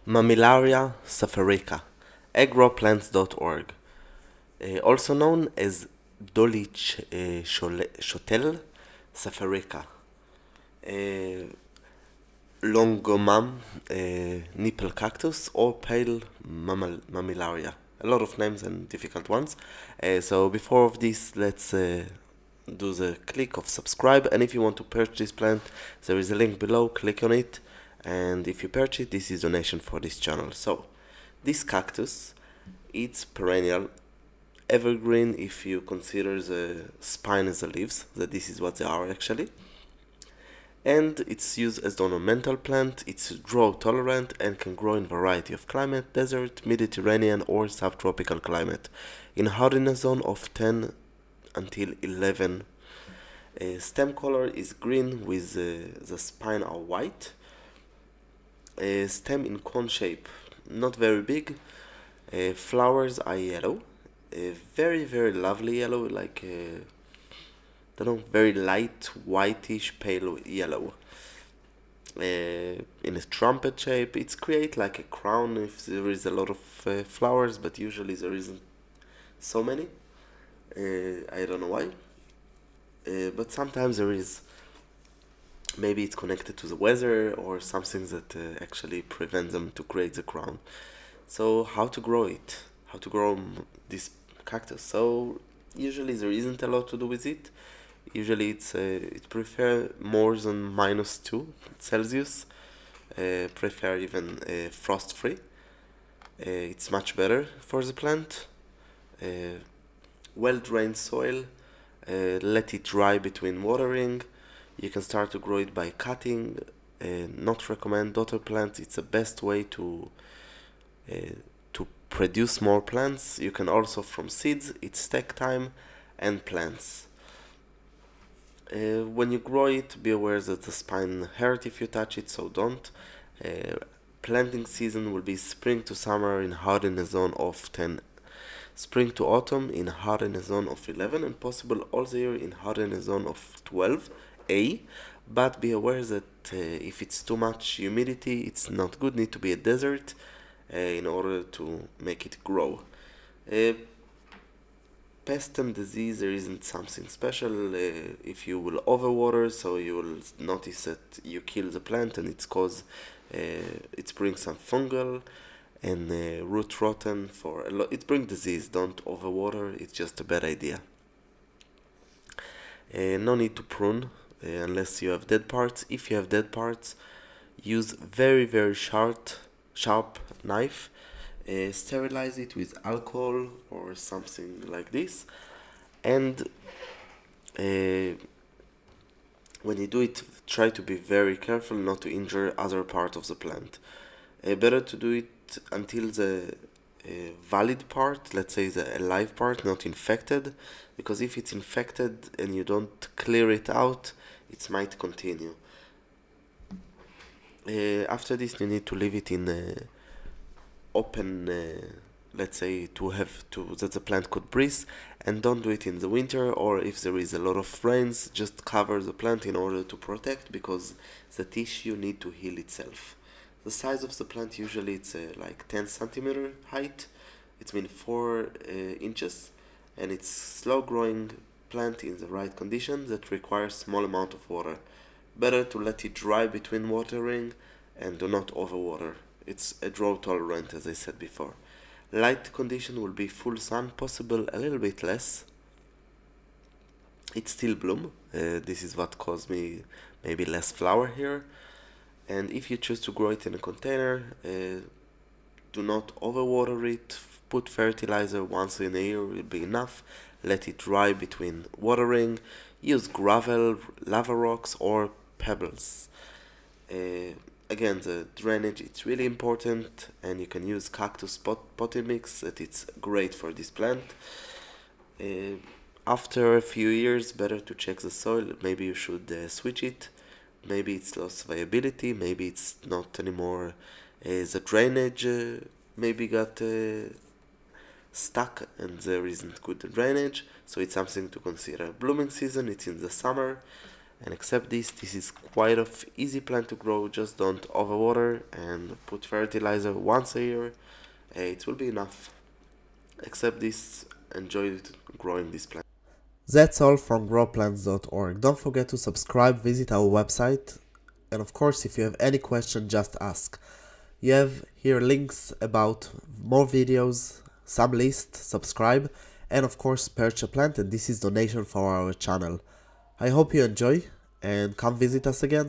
Mammillaria sphaerica, agroplants.org, also known as Dolichothele sphaerica, uh, Longmamma, nipple cactus, or pale mammillaria. A lot of names and difficult ones. So before of this, let's do the click of subscribe, and if you want to purchase this plant, there is a link below. Click on it, and if you purchase, this is donation for this channel. So this cactus, it's perennial, evergreen if you consider the spine as the leaves, that this is what they are actually. And it's used as an ornamental plant. It's drought tolerant and can grow in variety of climate: desert, Mediterranean or subtropical climate, in hardiness zone of 10 until 11. Stem color is green with the spine are white. Stem in cone shape, not very big. Flowers are yellow, very lovely yellow, like very light whitish pale yellow. In a trumpet shape, it's create like a crown if there is a lot of flowers, but usually there isn't so many. I don't know why, but sometimes there is. Maybe it's connected to the weather or something that actually prevents them to create the crown. So how to grow it? How to grow this cactus? So usually there isn't a lot to do with it. Usually it prefer more than -2 Celsius. Prefer even frost free. It's much better for the plant. Well drained soil. Let it dry between watering. You can start to grow it by cutting. Not recommend daughter plants. It's the best way to produce more plants. You can also from seeds. It's take time and plants. When you grow it, be aware that the spine hurt if you touch it, so don't. Planting season will be spring to summer in hardiness zone of 10, spring to autumn in hardiness zone of 11, and possible all the year in hardiness zone of 12A. But be aware that if it's too much humidity, it's not good. Need to be a desert in order to make it grow. Pest and disease, there isn't something special. If you will overwater, so you will notice that you kill the plant and it brings some fungal and root rotten for a lot. It brings disease. Don't overwater. It's just a bad idea. No need to prune unless you have dead parts. If you have dead parts, use very sharp knife. Sterilize it with alcohol or something like this, and when you do it, try to be very careful not to injure other part of the plant. Better to do it until the valid part, let's say the alive part, not infected, because if it's infected and you don't clear it out, it might continue. After this, you need to leave it in open, let's say, that the plant could breathe, and don't do it in the winter, or if there is a lot of rains, just cover the plant in order to protect, because the tissue need to heal itself. The size of the plant, usually it's like 10 centimeter height. It means 4 inches, and it's slow growing plant in the right condition that requires small amount of water. Better to let it dry between watering and do not overwater. It's a drought tolerant, as I said before. Light condition will be full sun, possible a little bit less. It still bloom. This is what caused me maybe less flower here. And if you choose to grow it in a container, do not overwater it. Put fertilizer once in a year will be enough. Let it dry between watering. Use gravel, lava rocks, or pebbles. Again, the drainage, it's really important, and you can use cactus potting mix, that it's great for this plant. After a few years, better to check the soil. Maybe you should switch it. Maybe it's lost viability. Maybe it's not anymore. The drainage maybe got stuck and there isn't good drainage. So it's something to consider. Blooming season, it's in the summer. And accept this is quite of easy plant to grow. Just don't overwater and put fertilizer once a year. It will be enough. Accept this, enjoy growing this plant. That's all from growplants.org. Don't forget to subscribe, visit our website, and of course if you have any question, just ask. You have here links about more videos, some lists, subscribe, and of course purchase a plant, and this is donation for our channel. I hope you enjoy and come visit us again.